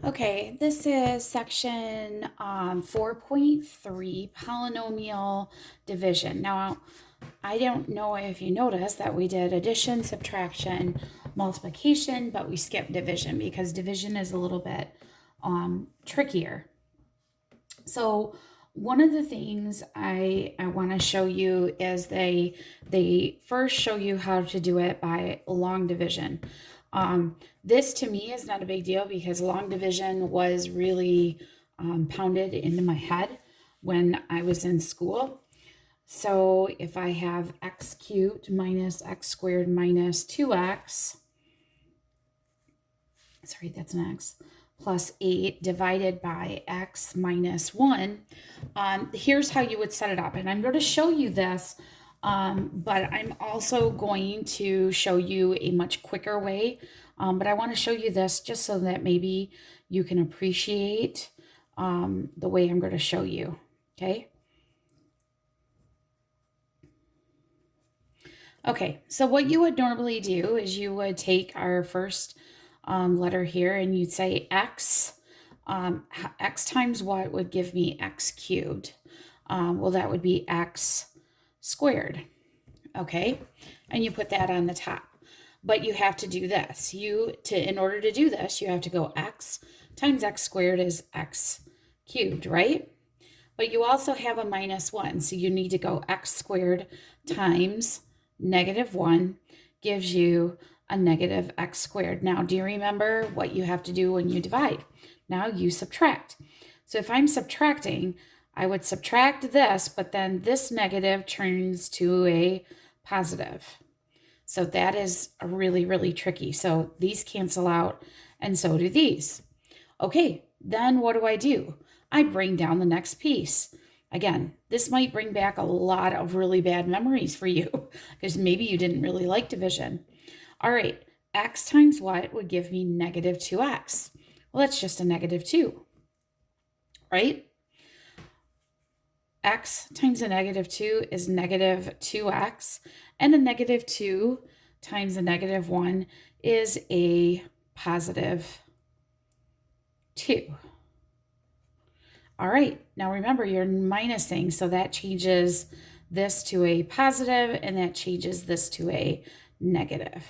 Okay, this is section 4.3, polynomial division. Now, I don't know if you noticed that we did addition, subtraction, multiplication, but we skipped division because division is a little bit trickier. So one of the things I want to show you is they first show you how to do it by long division. This to me is not a big deal because long division was really pounded into my head when I was in school. So if I have x cubed minus x squared minus 2x, sorry, that's an x, plus 8 divided by x minus 1, here's how you would set it up. And I'm going to show you this, but I'm also going to show you a much quicker way. But I want to show you this just so that maybe you can appreciate the way I'm going to show you, okay? Okay, so what you would normally do is you would take our first letter here and you'd say x. X times what would give me x cubed? Well, that would be x squared, okay? And you put that on the top. But you have to do this. In order to do this, you have to go x times x squared is x cubed, right? But you also have a minus 1, so you need to go x squared times negative 1 gives you a negative x squared. Now, do you remember what you have to do when you divide? Now you subtract. So if I'm subtracting, I would subtract this, but then this negative turns to a positive. So that is really, really tricky. So these cancel out, and so do these. Okay, then what do? I bring down the next piece. Again, this might bring back a lot of really bad memories for you because maybe you didn't really like division. All right, x times what would give me negative 2x? Well, that's just a negative 2, right? X times a negative 2 is negative 2x, and a negative 2 times a negative 1 is a positive 2. All right, now remember you're minusing, so that changes this to a positive and that changes this to a negative.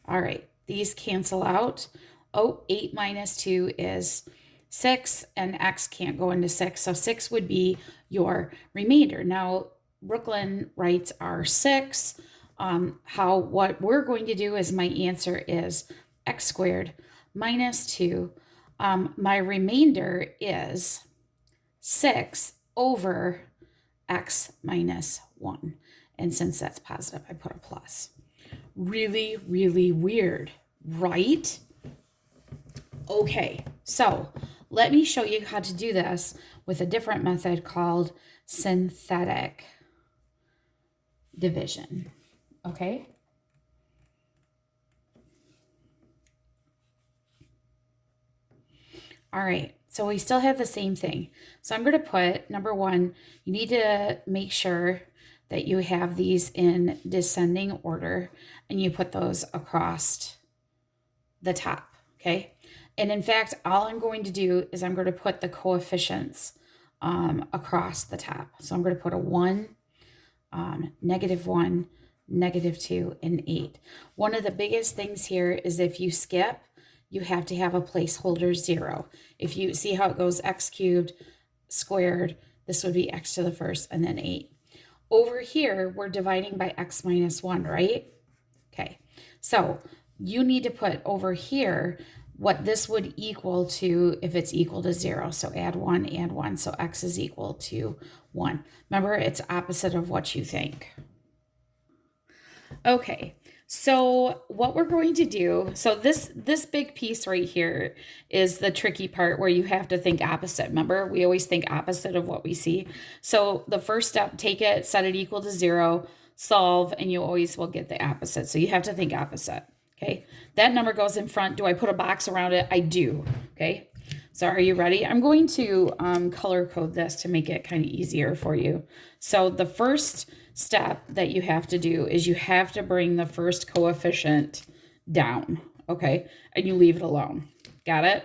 All right, these cancel out. Oh, 8 minus 2 is 6, and x can't go into 6, so 6 would be your remainder. Now, Brooklyn writes R6. What we're going to do is my answer is x squared minus 2. My remainder is 6 over x minus 1. And since that's positive, I put a plus. Really, really weird, right? Okay, so let me show you how to do this with a different method called synthetic division, okay? All right, so we still have the same thing. So I'm going to put, number 1, you need to make sure that you have these in descending order, and you put those across the top, okay? And in fact, all I'm going to do is I'm going to put the coefficients across the top. So I'm going to put a 1, negative 1, negative 2, and 8. One of the biggest things here is if you skip, you have to have a placeholder 0. If you see how it goes x cubed, squared, this would be x to the first, and then 8. Over here, we're dividing by x minus 1, right? Okay, so you need to put over here what this would equal to if it's equal to 0. So add 1, so x is equal to 1. Remember, it's opposite of what you think. Okay, so what we're going to do, so this big piece right here is the tricky part where you have to think opposite. Remember, we always think opposite of what we see. So the first step, take it, set it equal to 0, solve, and you always will get the opposite. So you have to think opposite, okay? That number goes in front. Do I put a box around it? I do, okay? So are you ready? I'm going to color code this to make it kind of easier for you. So the first step that you have to do is you have to bring the first coefficient down, okay? And you leave it alone. Got it?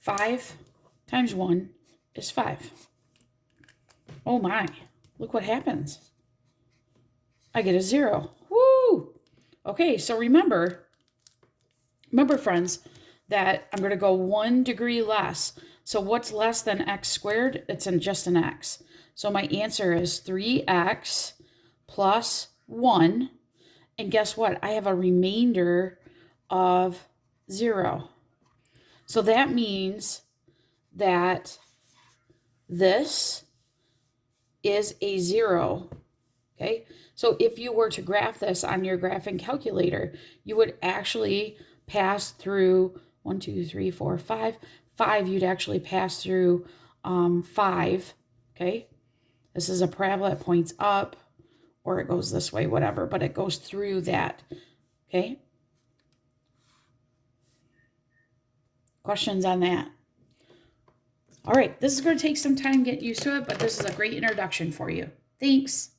5 times 1 is 5. Oh my, look what happens. I get a 0. Woo! Okay, so remember friends, that I'm going to go 1 degree less. So what's less than x squared? It's just an x. So my answer is 3x plus 1. And guess what? I have a remainder of 0. So that means that this is a 0. Okay, so if you were to graph this on your graphing calculator, you would actually pass through 1, 2, 3, 4, 5. 5, you'd actually pass through 5. Okay, this is a parabola. It points up, or it goes this way, whatever, but it goes through that. Okay, questions on that? All right, this is going to take some time to get used to it, but this is a great introduction for you. Thanks.